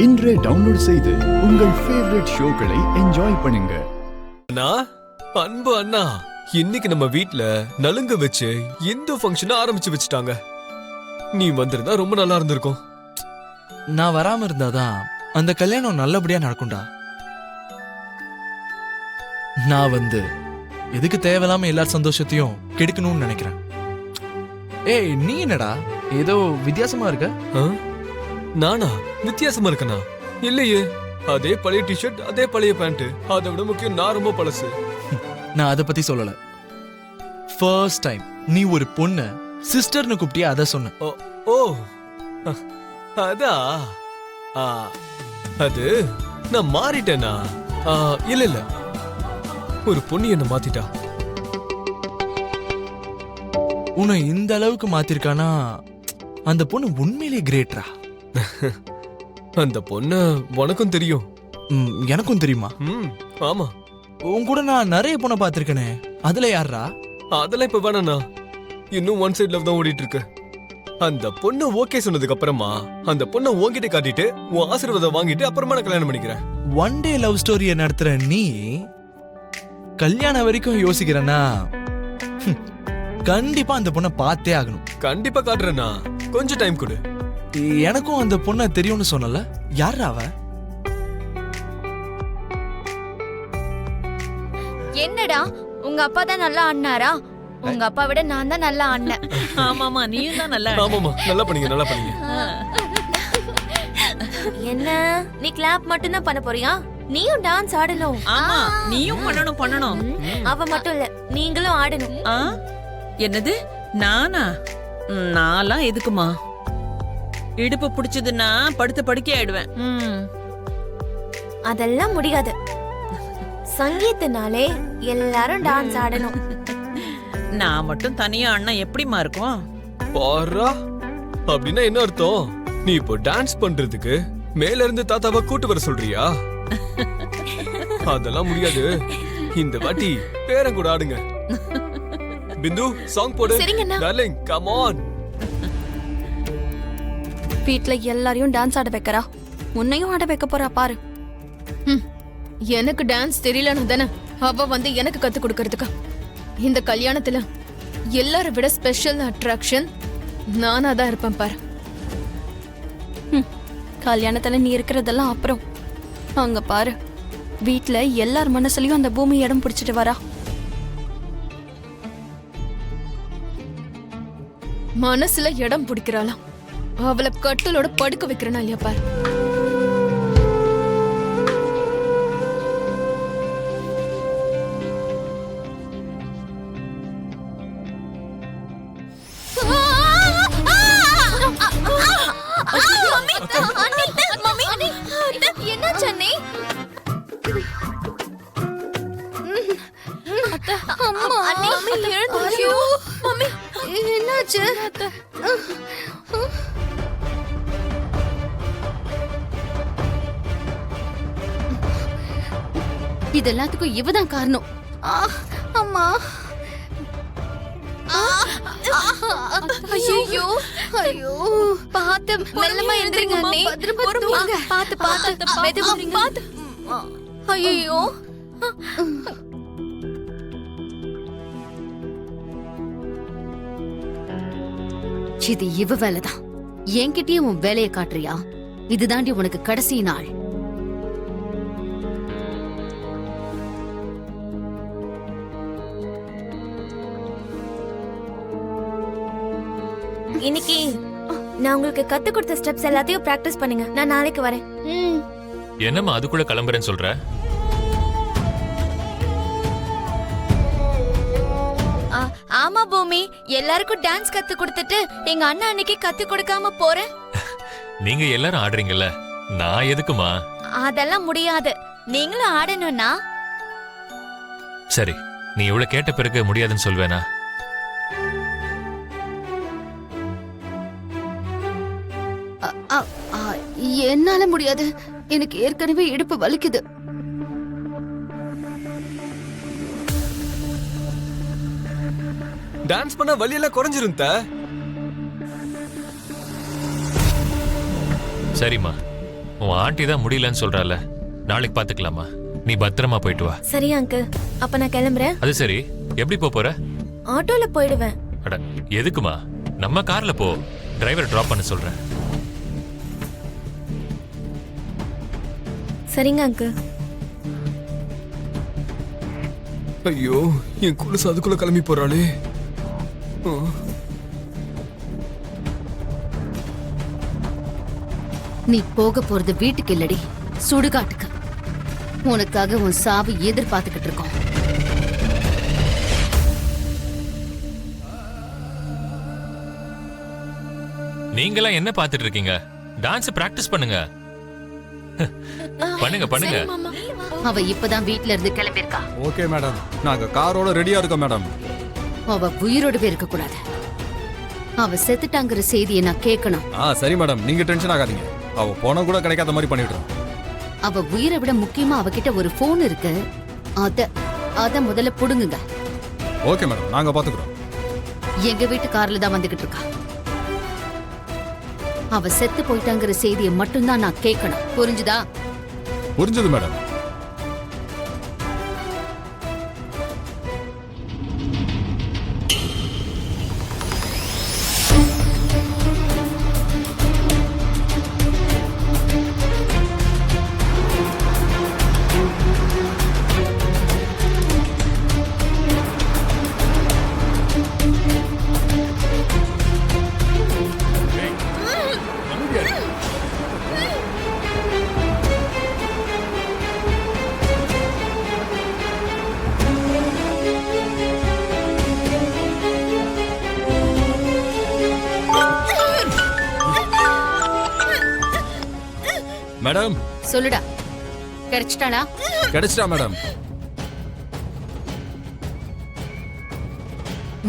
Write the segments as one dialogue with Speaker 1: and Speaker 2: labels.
Speaker 1: இன்றே டவுன்லோட் செய்து உங்கள் ஃபேவரட் ஷோக்களை என்ஜாய் பண்ணுங்க.
Speaker 2: அண்ணா, அன்பு அண்ணா, இன்னைக்கு நம்ம வீட்ல நலுங்க வச்சு இந்து ஃபங்க்ஷன் ஆரம்பிச்சு வச்சுட்டாங்க. நீ வந்திருந்தா ரொம்ப நல்லா இருந்திருக்கும்.
Speaker 3: நான் வராம இருந்தாதான் அந்த கல்யாணம் நல்லபடியா நடக்கும்டா. நான் எதுக்கு தேவையில்லாம எல்லார் சந்தோஷத்தையும் கெடுக்கணும்னு நினைக்கிறேன். ஏய், நீ என்னடா ஏதோ வித்தியாசமா இருக்க?
Speaker 2: நானா வித்தியாசமா இருக்கனா? இல்லையே, அதே பழைய டிஷர்ட், அதே பழைய பேண்ட். அதை விட முக்கியம், நான் ரொம்ப பழசு.
Speaker 3: நான் அதை பத்தி சொல்லல. ஃபர்ஸ்ட் டைம் நீ ஒரு பொண்ண சிஸ்டர்னு கூப்பிட்டியா, அத சொன்ன.
Speaker 2: ஓ, அதா அது நான் மாறிட்டேனா? இல்ல இல்ல, ஒரு பொண்ணு என்ன மாத்திட்டா.
Speaker 3: உன்னை இந்த அளவுக்கு மாத்திருக்கானா அந்த பொண்ணு உண்மையிலேயே கிரேட்ரா.
Speaker 2: அந்த பொண்ணு உனக்கும் தெரியும்?
Speaker 3: எனக்கும் தெரியுமா?
Speaker 2: ஆமா.
Speaker 3: உன் கூட நான் நிறைய பொண்ணை பாத்திருக்கேனே, அதுல யாரா?
Speaker 2: அதெல்லாம் இப்ப வேணாண்ணா, இன்னும் ஒன் சைட் லவ் தான் ஓடிட்டு இருக்கு. அந்த பொண்ணு ஓகே சொன்னதுக்கு அப்புறமா அந்த பொண்ணை உன்கிட்ட காட்டிட்டு உன் ஆசீர்வாதம் வாங்கிட்டு அப்புறமா நான் கல்யாணம் பண்ணிக்கிறேன்.
Speaker 3: ஒன் டே லவ் ஸ்டோரிய நடத்துற நீ கல்யாணம் வரைக்கும் யோசிக்கிறனா? கண்டிப்பா அந்த பொண்ணை பார்த்தே ஆகணும்.
Speaker 2: கண்டிப்பா காட்டுறேன்னா, கொஞ்சம் டைம் கொடு.
Speaker 3: எனக்கும் அந்த பொண்ணை தெரியும்னு சொன்னல, யார் அவ?
Speaker 4: என்னடா, உங்க அப்பா தான் நல்லா ஆடினாரா? உங்க அப்பா விட நான் தான் நல்லா ஆடினேன்.
Speaker 5: ஆமாமா, நீயும் தான் நல்லா.
Speaker 2: ஆமாமா, நல்லா பண்ணீங்க, நல்லா பண்ணீங்க.
Speaker 4: என்ன, நீ கிளாப் மட்டும் தான் பண்ண போறியா? நீயும் டான்ஸ் ஆடணும்.
Speaker 5: ஆமா, நீயும் பண்ணணும்.
Speaker 4: அவ மட்டும் இல்ல, நீங்களும் ஆடணும்.
Speaker 5: என்னது, நானா? நான்லாம் எதுக்குமா? இடுப்பு பிடிச்சதுன்னா படுத்த படுக்கை ஆயிடுவேன்.
Speaker 4: அதெல்லாம் முடியாது. சங்கீதனாலே எல்லாரும் டான்ஸ் ஆடணும்.
Speaker 5: நான் மட்டும் தனியா ஆடினா எப்படிமா இருக்கும்?
Speaker 2: பாரா, அப்படின்னா என்ன அர்த்தம்? நீ இப்போ டான்ஸ் பண்றதுக்கு மேல இருந்து தாத்தாவை கூட்டு வர சொல்றியா? அதெல்லாம் முடியாது. இந்த வாட்டி பேரன் கூட ஆடுங்க. பிந்து, சாங் போடு. Darling, come on.
Speaker 4: வீட்ல எல்லாரையும் டான்ஸ் ஆட வைக்கறா, உன்னையும் ஆட வைக்க போறா பாரு.
Speaker 6: எனக்கு டான்ஸ் தெரியலன்னு தானே அவ எனக்கு கத்து கொடுக்கறதுக்கு. இந்த கல்யாணத்துல எல்லாரை விட ஸ்பெஷல் அட்ராக்ஷன் நானா தான் இருப்பேன் பாரு.
Speaker 4: கல்யாணத்துல நீ இருக்கிறதெல்லாம் அப்புறம். அங்க பாரு, வீட்ல எல்லார் மனசுலயும் அந்த பூமி இடம் பிடிச்சிட்டு வரா.
Speaker 6: மனசுல இடம் பிடிக்கிறாளாம், அவளை கட்டலோட படுக்க வைக்கிறனா இல்லையா பாரு.
Speaker 4: என்ன சென்னை? என்னாச்சு?
Speaker 7: இது எல்லாத்துக்கும் இவதான் காரணம்.
Speaker 4: அம்மா, ஐயோ ஐயோ, பாத்து மெல்லமா எந்திரிங்க அண்ணே. பாத்து பாத்து மெதுவா பாத்து. ஐயோ,
Speaker 7: இது இவ வேலைதான். என்கிட்டயே உன் வேலையை காட்டுறியா? இதுதாண்டி உனக்கு கடைசி நாள்.
Speaker 4: இன்னைக்கு நான் உங்களுக்கு கத்து கொடுத்த ஸ்டெப்ஸ் எல்லாத்தையும் பிராக்டிஸ் பண்ணுங்க. நான் நாளைக்கு வரேன்.
Speaker 8: என்னம்மா அதுக்குள்ள கிளம்புறேன்னு சொல்ற?
Speaker 4: ஆமா பூமி, எல்லாருக்கும் டான்ஸ் கத்து கொடுத்துட்டு எங்க அண்ணா அன்னைக்கு கத்து கொடுக்காம போறேன்.
Speaker 8: நீங்க எல்லாரும் ஆடுறீங்கல்ல, நான் எதுக்குமா?
Speaker 4: அதெல்லாம் முடியாது, நீங்களும் ஆடணும்னா.
Speaker 8: சரி, நீ இவ்வளவு கேட்ட பிறகு முடியாதுன்னு சொல்வேனா?
Speaker 7: என்னால முடியாது, எனக்கு ஏற்கனவே இடுப்பு வலிக்குது.
Speaker 2: டான்ஸ் பண்ண வலியெல்லாம் குறைஞ்சிரும்.
Speaker 8: சரிம்மா, உன் ஆண்டி தான் முடியலன்னு சொல்றால, நாளைக்கு பாத்துக்கலாமா? நீ பத்திரமா போயிட்டு வா.
Speaker 9: சரி அங்கிள், அப்ப நான் கிளம்புறேன்.
Speaker 8: அது சரி, எப்படி போற?
Speaker 9: ஆட்டோல போயிடுவேன்.
Speaker 8: அட எதுக்குமா? நம்ம கார்ல போ. டிரைவர் டிராப் பண்ண சொல்றேன்.
Speaker 9: சரிங்க அங்கிள்.
Speaker 2: ஐயோ, என் குலுசு அதுக்குள்ள கிளம்பி போறாளே.
Speaker 7: நீ போக போறது வீட்டுக்கு இல்லடி, சுடுகாட்டுக்கு. உனக்காக உன் சாவு எதிர்பார்த்துக்கிட்டு இருக்கோம்.
Speaker 8: நீங்களாம் என்ன பாத்துட்டு இருக்கீங்க? டான்ஸ் பிராக்டிஸ் பண்ணுங்க. பண்ணுங்க பண்ணுங்க.
Speaker 7: அவ இப்பதான் வீட்ல இருந்து கிளம்பியிருக்கா.
Speaker 10: ஓகே மேடம், நாங்க காரோட ரெடியா இருக்கோம் மேடம்.
Speaker 7: அவ உயிரோடவே இருக்க கூடாது. அவ செத்துட்டாங்கிற செய்தியை நான் கேட்கணும்.
Speaker 10: சரி மேடம், நீங்க டென்ஷன் ஆகாதீங்க. அவ போன கூட கிடைக்காத மாதிரி பண்ணிடுறோம்.
Speaker 7: அவ உயிரை விட முக்கியமா அவகிட்ட ஒரு போன் இருக்கு. அத முதல்ல புடுங்குங்க.
Speaker 10: ஓகே மேடம், நாங்க பாத்துக்கிறோம்.
Speaker 7: எங்க வீட்டு கார்ல தான் வந்துகிட்டு இருக்கா. அவ செத்து போயிட்டாங்கிற செய்தியை மட்டும்தான் நான் கேட்கணும். புரிஞ்சுதா?
Speaker 10: புரிஞ்சது மேடம். மேடம்,
Speaker 7: சொல்லுடா. கிடைச்சிட்டாளா?
Speaker 10: கிடைச்சிட்டா மேடம்.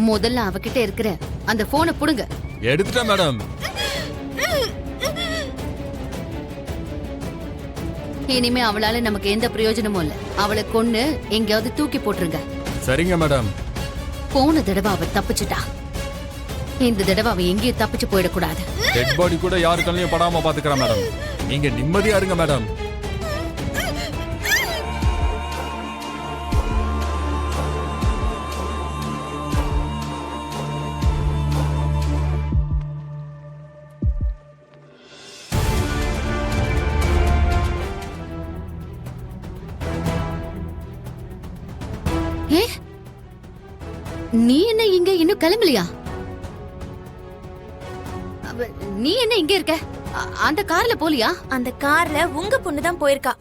Speaker 7: முதல்ல அவகிட்ட இருக்கிற அந்த போனை புடுங்க.
Speaker 10: எடுத்துட்டா மேடம்.
Speaker 7: இனிமே அவளால நமக்கு எந்த பிரயோஜனமும் இல்ல. அவளை கொன்னு எங்கேயாவது தூக்கி போட்டுருங்க.
Speaker 10: சரிங்க மேடம்.
Speaker 7: போன தடவை அவ தப்பிச்சுட்டா. இந்த தடவை அவ எங்கேயும் தப்பிச்சு போயிடக்கூடாது.
Speaker 10: டெட் பாடி கூட யாரு கண்ணையும் படாம பாத்துக்கிறா மேடம். நீங்க நிம்மதியா இருங்க மேடம்.
Speaker 7: ஏ, நீ என்ன இங்க இன்னும் கிளம்பலையா? நீ என்ன இங்க இருக்க? அந்த கார்ல போலியா?
Speaker 9: அந்த கார்ல உங்க பொண்ணு தான் போயிருக்கா.